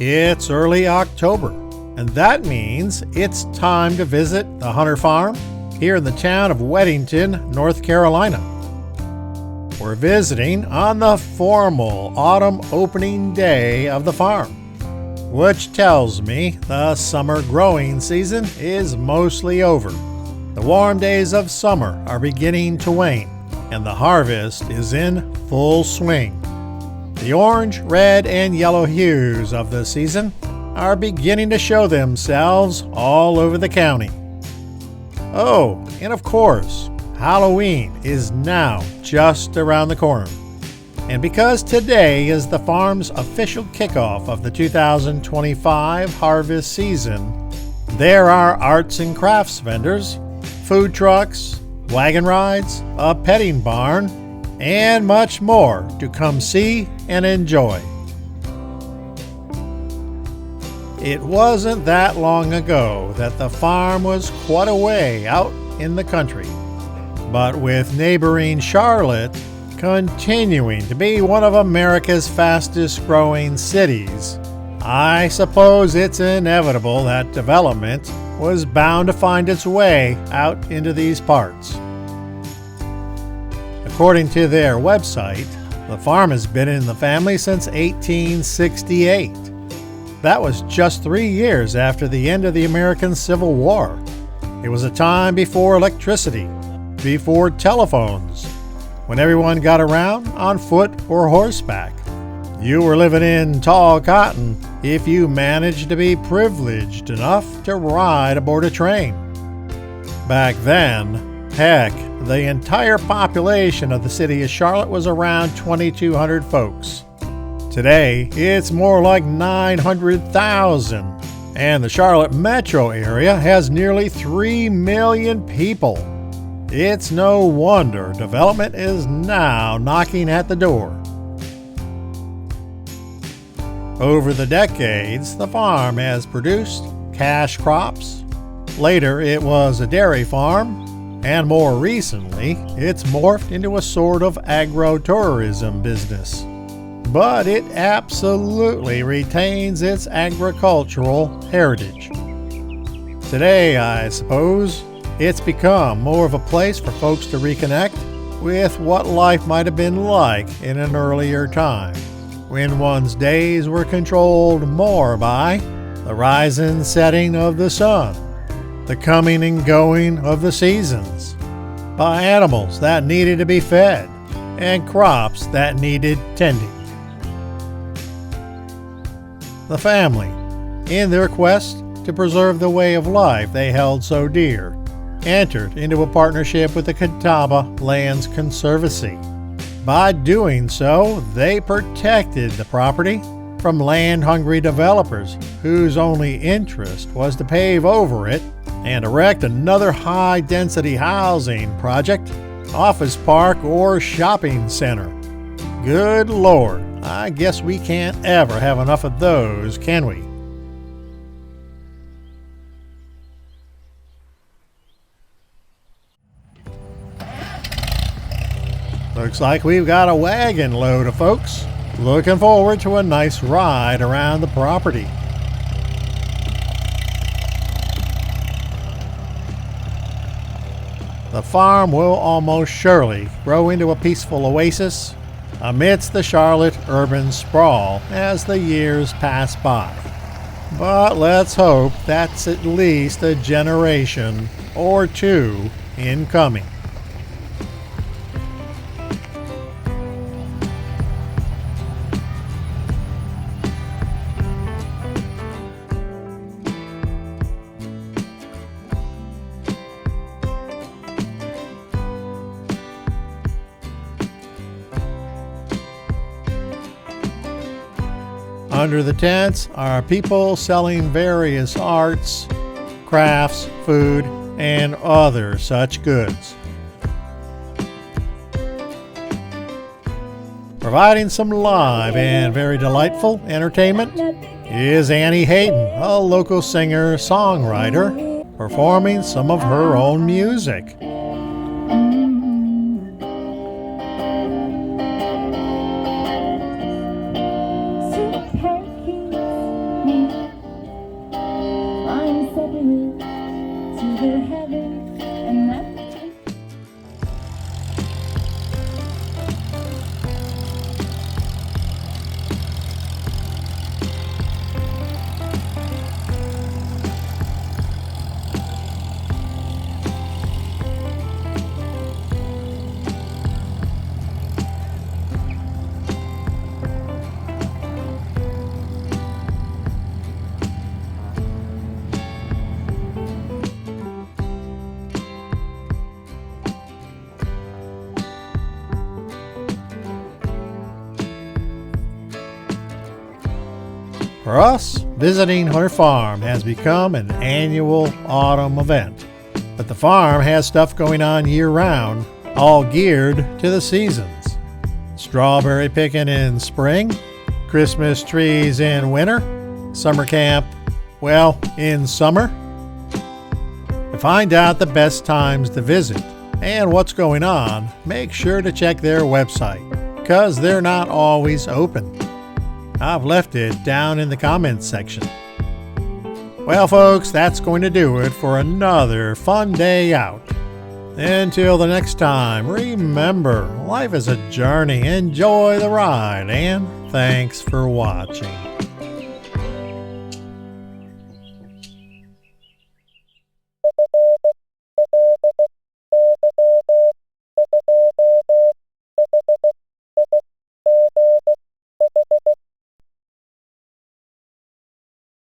It's early October, and that means it's time to visit the Hunter Farm here in the town of Weddington, North Carolina. We're visiting on the formal autumn opening day of the farm, which tells me the summer growing season is mostly over. The warm days of summer are beginning to wane, and the harvest is in full swing. The orange, red, and yellow hues of the season are beginning to show themselves all over the county. Oh, and of course, Halloween is now just around the corner. And because today is the farm's official kickoff of the 2025 harvest season, there are arts and crafts vendors, food trucks, wagon rides, a petting barn, and much more to come see and enjoy. It wasn't that long ago that the farm was quite a way out in the country, but with neighboring Charlotte continuing to be one of America's fastest growing cities, I suppose it's inevitable that development was bound to find its way out into these parts. According to their website, the farm has been in the family since 1868. That was just 3 years after the end of the American Civil War. It was a time before electricity, before telephones, when everyone got around on foot or horseback. You were living in tall cotton if you managed to be privileged enough to ride aboard a train. Back then, heck, the entire population of the city of Charlotte was around 2,200 folks. Today, it's more like 900,000, and the Charlotte metro area has nearly 3 million people. It's no wonder development is now knocking at the door. Over the decades, the farm has produced cash crops. Later, it was a dairy farm. And more recently, it's morphed into a sort of agro-tourism business. But it absolutely retains its agricultural heritage. Today, I suppose, it's become more of a place for folks to reconnect with what life might have been like in an earlier time, when one's days were controlled more by the rise and setting of the sun, the coming and going of the seasons, by animals that needed to be fed, and crops that needed tending. The family, in their quest to preserve the way of life they held so dear, entered into a partnership with the Catawba Lands Conservancy. By doing so, they protected the property from land-hungry developers whose only interest was to pave over it and erect another high-density housing project, office park, or shopping center. Good Lord, I guess we can't ever have enough of those, can we? Looks like we've got a wagon load of folks. Looking forward to a nice ride around the property. The farm will almost surely grow into a peaceful oasis amidst the Charlotte urban sprawl as the years pass by. But let's hope that's at least a generation or two in coming. Under the tents are people selling various arts, crafts, food, and other such goods. Providing some live and very delightful entertainment is Annie Hayden, a local singer-songwriter, performing some of her own music. For us, visiting Hunter Farm has become an annual autumn event. But the farm has stuff going on year-round, all geared to the seasons. Strawberry picking in spring, Christmas trees in winter, summer camp, well, in summer. To find out the best times to visit and what's going on, make sure to check their website, because they're not always open. I've left it down in the comments section. Well, folks, that's going to do it for another fun day out. Until the next time, remember, life is a journey. Enjoy the ride, and thanks for watching.